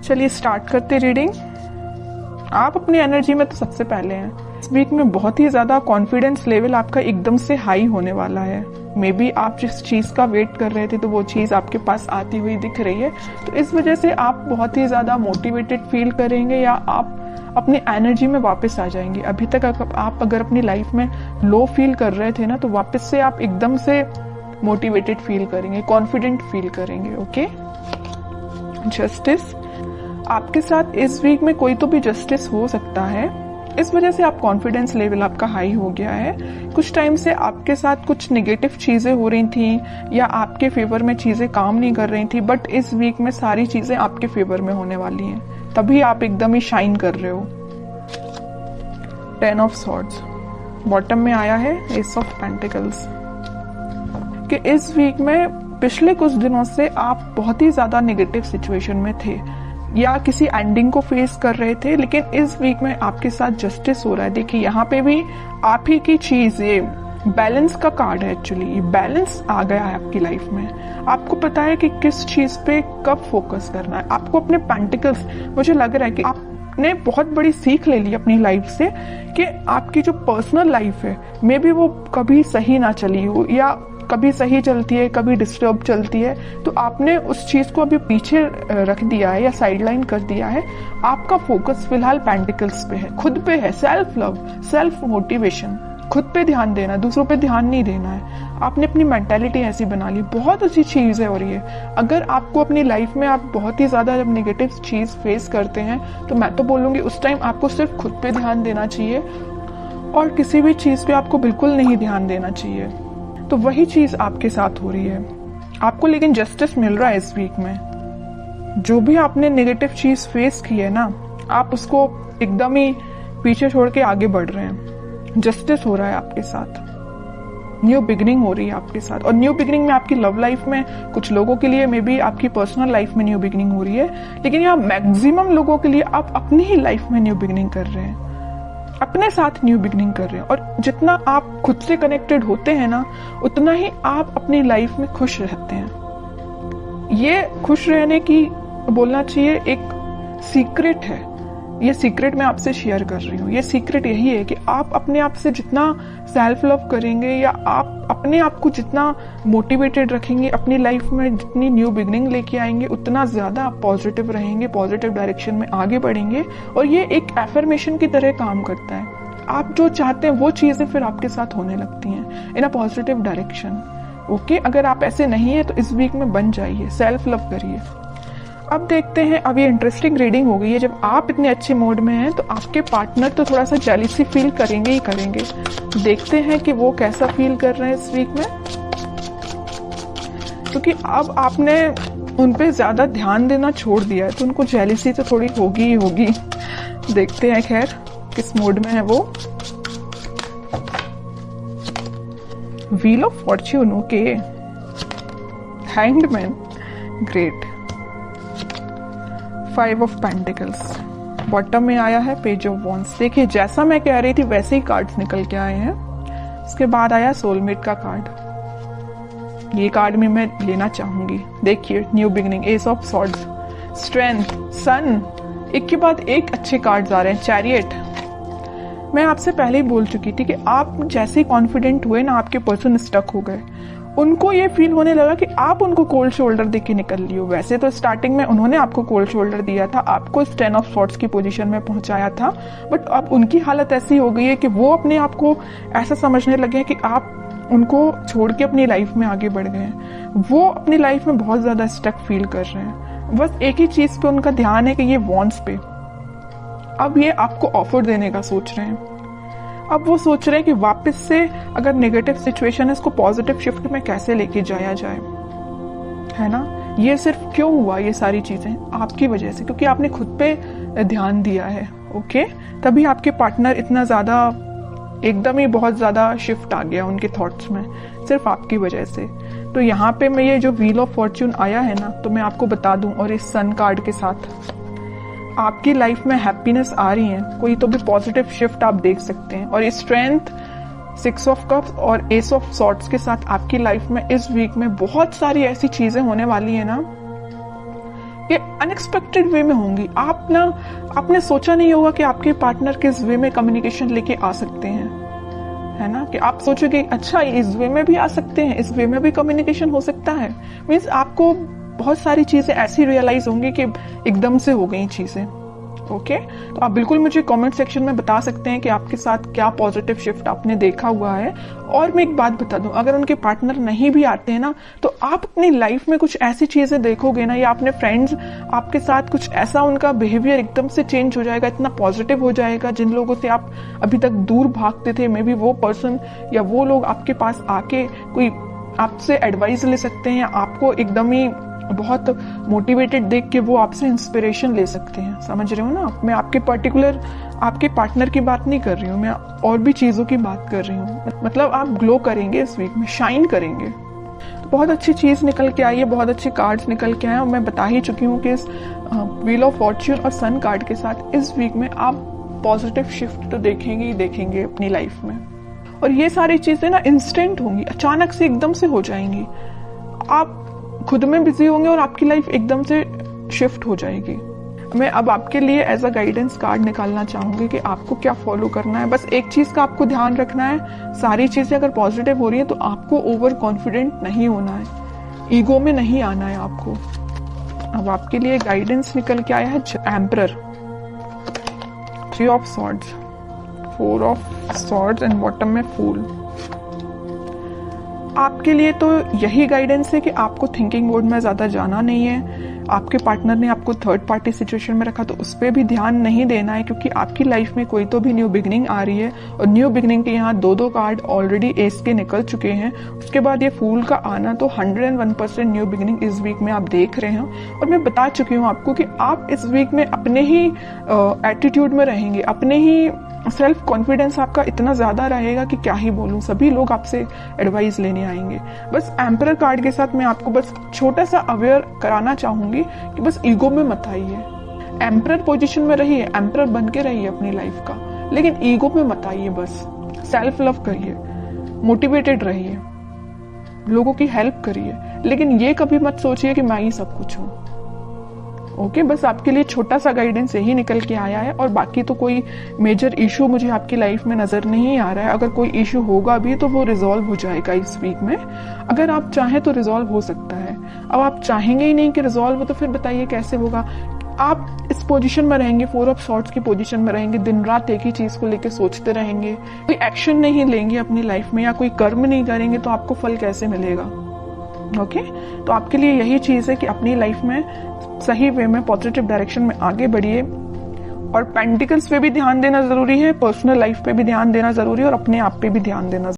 चलिए स्टार्ट करते रीडिंग। आप अपनी एनर्जी में तो सबसे पहले हैं। इस वीक में बहुत ही ज्यादा कॉन्फिडेंस लेवल आपका एकदम से हाई होने वाला है। मे बी आप जिस चीज का वेट कर रहे थे तो वो चीज आपके पास आती हुई दिख रही है, तो इस वजह से आप बहुत ही ज्यादा मोटिवेटेड फील करेंगे या आप अपनी एनर्जी में वापस आ जाएंगे। अभी तक आप अगर अपनी लाइफ में लो फील कर रहे थे ना, तो वापस से आप एकदम से मोटिवेटेड फील करेंगे, कॉन्फिडेंट फील करेंगे। ओके। जस्टिस, आपके साथ इस वीक में कोई तो भी जस्टिस हो सकता है, इस वजह से आप कॉन्फिडेंस लेवल आपका हाई हो गया है। कुछ टाइम से आपके साथ कुछ नेगेटिव चीजें हो रही थी या आपके फेवर में चीजें काम नहीं कर रही थी, बट इस वीक में सारी चीजें आपके फेवर में होने वाली हैं, तभी आप एकदम ही शाइन कर रहे हो। 10 ऑफ सॉर्ड्स बॉटम में आया है, एस ऑफ पेंटिकल्स। कि इस वीक में पिछले कुछ दिनों से आप बहुत ही ज्यादा नेगेटिव सिचुएशन में थे या किसी एंडिंग को फेस कर रहे थे, लेकिन इस वीक में आपके साथ जस्टिस हो रहा है। देखिए यहाँ पे भी आप ही की चीज, ये बैलेंस का कार्ड है। एक्चुअली बैलेंस आ गया है आपकी लाइफ में। आपको पता है कि किस चीज पे कब फोकस करना है। आपको अपने पेंटिकल्स, मुझे लग रहा है कि आपने बहुत बड़ी सीख ले ली अपनी लाइफ से कि आपकी जो पर्सनल लाइफ है मे बी वो कभी सही ना चली हो या कभी सही चलती है, कभी डिस्टर्ब चलती है, तो आपने उस चीज को अभी पीछे रख दिया है या साइडलाइन कर दिया है। आपका फोकस फिलहाल पेंटिकल्स पे है, खुद पे है, सेल्फ लव, सेल्फ मोटिवेशन, खुद पे ध्यान देना, दूसरों पे ध्यान नहीं देना है। आपने अपनी मेंटालिटी ऐसी बना ली, बहुत अच्छी चीज है। और ये अगर आपको अपनी लाइफ में आप बहुत ही ज्यादा जब नेगेटिव चीज फेस करते हैं, तो मैं तो बोलूंगी उस टाइम आपको सिर्फ खुद पे ध्यान देना चाहिए और किसी भी चीज पे आपको बिल्कुल नहीं ध्यान देना चाहिए। तो वही चीज आपके साथ हो रही है आपको, लेकिन जस्टिस मिल रहा है इस वीक में। जो भी आपने नेगेटिव चीज फेस की है ना, आप उसको एकदम ही पीछे छोड़ के आगे बढ़ रहे हैं। जस्टिस हो रहा है आपके साथ, न्यू बिगिनिंग हो रही है आपके साथ। और न्यू बिगिनिंग में आपकी लव लाइफ में, कुछ लोगों के लिए मे बी आपकी पर्सनल लाइफ में न्यू बिगिनिंग हो रही है, लेकिन यहाँ मैक्सिमम लोगों के लिए आप अपनी ही लाइफ में न्यू बिगिनिंग कर रहे हैं, अपने साथ न्यू बिगिनिंग कर रहे हैं। और जितना आप खुद से कनेक्टेड होते हैं ना, उतना ही आप अपनी लाइफ में खुश रहते हैं। ये खुश रहने की बोलना चाहिए एक सीक्रेट है। ये सीक्रेट मैं आपसे शेयर कर रही हूँ। ये सीक्रेट यही है कि आप अपने आप से जितना सेल्फ लव करेंगे या आप अपने आप को जितना मोटिवेटेड रखेंगे, अपनी लाइफ में जितनी न्यू बिगिनिंग लेके आएंगे, उतना ज्यादा आप पॉजिटिव रहेंगे, पॉजिटिव डायरेक्शन में आगे बढ़ेंगे। और ये एक एफर्मेशन की तरह काम करता है। आप जो चाहते हैं वो चीजें फिर आपके साथ होने लगती हैं इन अ पॉजिटिव डायरेक्शन। ओके, अगर आप ऐसे नहीं है तो इस वीक में बन जाइए, सेल्फ लव करिए। अब देखते हैं, अब ये इंटरेस्टिंग रीडिंग हो गई है। जब आप इतने अच्छे मूड में हैं तो आपके पार्टनर तो थोड़ा सा जेलसी फील करेंगे ही करेंगे। देखते हैं कि वो कैसा फील कर रहे हैं इस वीक में, क्योंकि अब आपने उन पे ज्यादा ध्यान देना छोड़ दिया है, तो उनको जेलसी तो थोड़ी होगी ही होगी। देखते हैं खैर किस मूड में है वो। Wheel of Fortune, okay. Hanged man, great. 5 of pentacles bottom में आया है, पेज ऑफ वॉन्ड्स। देखिए जैसा मैं कह रही थी वैसे ही कार्ड्स निकल के आए हैं। उसके बाद आया सोलमेट का कार्ड। ये कार्ड भी मैं लेना चाहूंगी। देखिए new beginning, ace of swords, strength, sun, एक के बाद एक अच्छे कार्ड्स आ रहे हैं। चैरियट, मैं आपसे पहले ही बोल चुकी थी कि आप जैसे ही कॉन्फिडेंट हुए ना, आपके पर्सन स्टक हो गए। उनको ये फील होने लगा कि आप उनको कोल्ड शोल्डर देके निकल लियो। वैसे तो स्टार्टिंग में उन्होंने आपको कोल्ड शोल्डर दिया था, आपको 10 ऑफ सॉर्ड्स की पोजीशन में पहुंचाया था, बट अब उनकी हालत ऐसी हो गई है कि वो अपने आप को ऐसा समझने लगे हैं कि आप उनको छोड़ के अपनी लाइफ में आगे बढ़ गए हैं। वो अपनी लाइफ में बहुत ज्यादा स्टक फील कर रहे हैं। बस एक ही चीज पे उनका ध्यान है कि ये वॉन्ट्स पे। अब ये आपको ऑफर देने का सोच रहे हैं। अब वो सोच रहे हैं कि वापस से अगर नेगेटिव सिचुएशन है, इसको पॉजिटिव शिफ्ट में कैसे लेके जाया जाए, है ना। ये सिर्फ क्यों हुआ, ये सारी चीजें आपकी वजह से, क्योंकि आपने खुद पे ध्यान दिया है। ओके, तभी आपके पार्टनर इतना ज्यादा एकदम ही बहुत ज्यादा शिफ्ट आ गया उनके थॉट्स में, सिर्फ आपकी वजह से। तो यहाँ पे मैं ये जो व्हील ऑफ फॉर्च्यून आया है ना, तो मैं आपको बता दूं, और इस सन कार्ड के साथ आपकी लाइफ में हैप्पीनेस आ रही है, कोई तो भी पॉजिटिव शिफ्ट आप देख सकते हैं। और ये स्ट्रेंथ, 6 ऑफ कप्स और एस ऑफ सॉर्ड्स के साथ आपकी लाइफ में इस वीक में बहुत सारी ऐसी चीजें होने वाली है ना ये अनएक्सपेक्टेड वे में होंगी। आपने सोचा नहीं होगा कि आपके पार्टनर किस वे में कम्युनिकेशन लेके आ सकते हैं, है ना, कि आप सोचोगे अच्छा इस वे में भी आ सकते हैं, इस वे में भी कम्युनिकेशन हो सकता है। मीन्स आपको बहुत सारी चीजें ऐसी रियलाइज होंगी कि एकदम से हो गई चीजें। ओके, तो आप बिल्कुल मुझे कमेंट सेक्शन में बता सकते हैं कि आपके साथ क्या पॉजिटिव शिफ्ट आपने देखा हुआ है। और मैं एक बात बता दूं, अगर उनके पार्टनर नहीं भी आते हैं ना, तो आप अपनी लाइफ में कुछ ऐसी चीजें देखोगे ना, या अपने फ्रेंड्स आपके साथ कुछ ऐसा, उनका बिहेवियर एकदम से चेंज हो जाएगा, इतना पॉजिटिव हो जाएगा। जिन लोगों से आप अभी तक दूर भागते थे, मे बी वो पर्सन या वो लोग आपके पास आके कोई आपसे एडवाइस ले सकते हैं, या आपको एकदम ही बहुत मोटिवेटेड देख के वो आपसे इंस्पिरेशन ले सकते हैं। समझ रहे हो ना? मैं आपके पर्टिकुलर आपके पार्टनर की बात नहीं कर रही हूँ, मैं और भी चीजों की बात कर रही हूँ। मतलब आप ग्लो करेंगे इस वीक में, शाइन करेंगे। तो बहुत अच्छी चीज निकल के आई है, बहुत अच्छे कार्ड्स निकल के आए, और मैं बता ही चुकी हूँ कि इस व्हील ऑफ फॉर्च्यून और सन कार्ड के साथ इस वीक में आप पॉजिटिव शिफ्ट तो देखेंगे ही देखेंगे अपनी लाइफ में। और ये सारी चीजें ना इंस्टेंट होंगी, अचानक से एकदम से हो जाएंगी। आप खुद में बिजी होंगे और आपकी लाइफ एकदम से शिफ्ट हो जाएगी। मैं अब आपके लिए एज अ गाइडेंस कार्ड निकालना चाहूंगी कि आपको क्या फॉलो करना है। बस एक चीज का आपको ध्यान रखना है, सारी चीजें अगर पॉजिटिव हो रही है तो आपको ओवर कॉन्फिडेंट नहीं होना है, ईगो में नहीं आना है आपको। अब आपके लिए गाइडेंस निकल के आया है emperor, 3 of swords, 4 of swords and bottom में फूल। आपके लिए तो यही गाइडेंस है कि आपको थिंकिंग मोड में ज्यादा जाना नहीं है। आपके पार्टनर ने आपको थर्ड पार्टी सिचुएशन में रखा तो उस पर भी ध्यान नहीं देना है, क्योंकि आपकी लाइफ में कोई तो भी न्यू बिगनिंग आ रही है। और न्यू बिगनिंग के यहाँ 2 कार्ड ऑलरेडी एस के निकल चुके हैं। उसके बाद ये फूल का आना, तो 101% न्यू बिगनिंग इस वीक में आप देख रहे हैं। और मैं बता चुकी हूँ आपको कि आप इस वीक में अपने ही एटीट्यूड में रहेंगे, अपने ही सेल्फ कॉन्फिडेंस आपका इतना ज्यादा रहेगा कि क्या ही बोलूं, सभी लोग आपसे एडवाइस लेने आएंगे। बस एम्परर कार्ड के साथ मैं आपको बस छोटा सा अवेयर कराना चाहूंगी कि बस ईगो में मत आइए। एम्परर पोजीशन में रहिए, एम्परर बन के रहिए अपनी लाइफ का, लेकिन ईगो में मत आइए। बस सेल्फ लव करिए, मोटिवेटेड रहिए, लोगों की हेल्प करिए, लेकिन ये कभी मत सोचिए कि मैं ही सब कुछ हूं। ओके, बस आपके लिए छोटा सा गाइडेंस यही निकल के आया है। और बाकी तो कोई मेजर इशू मुझे आपकी लाइफ में नजर नहीं आ रहा है। अगर कोई इशू होगा भी तो वो रिजॉल्व हो जाएगा इस वीक में। अगर आप चाहें तो रिजॉल्व हो सकता है। अब आप चाहेंगे ही नहीं कि रिजॉल्व हो, तो फिर बताइए कैसे होगा। आप इस पोजीशन में रहेंगे, 4 ऑफ सॉर्ड्स की पोजीशन में रहेंगे, दिन रात एक ही चीज को लेकर सोचते रहेंगे, कोई एक्शन नहीं लेंगे अपनी लाइफ में या कोई कर्म नहीं करेंगे, तो आपको फल कैसे मिलेगा? ओके, तो आपके लिए यही चीज है कि अपनी लाइफ में सही वे में पॉजिटिव डायरेक्शन में आगे बढ़िए। और पेंटिकल्स पे भी ध्यान देना जरूरी है, पर्सनल लाइफ पे भी ध्यान देना जरूरी है, और अपने आप पे भी ध्यान देना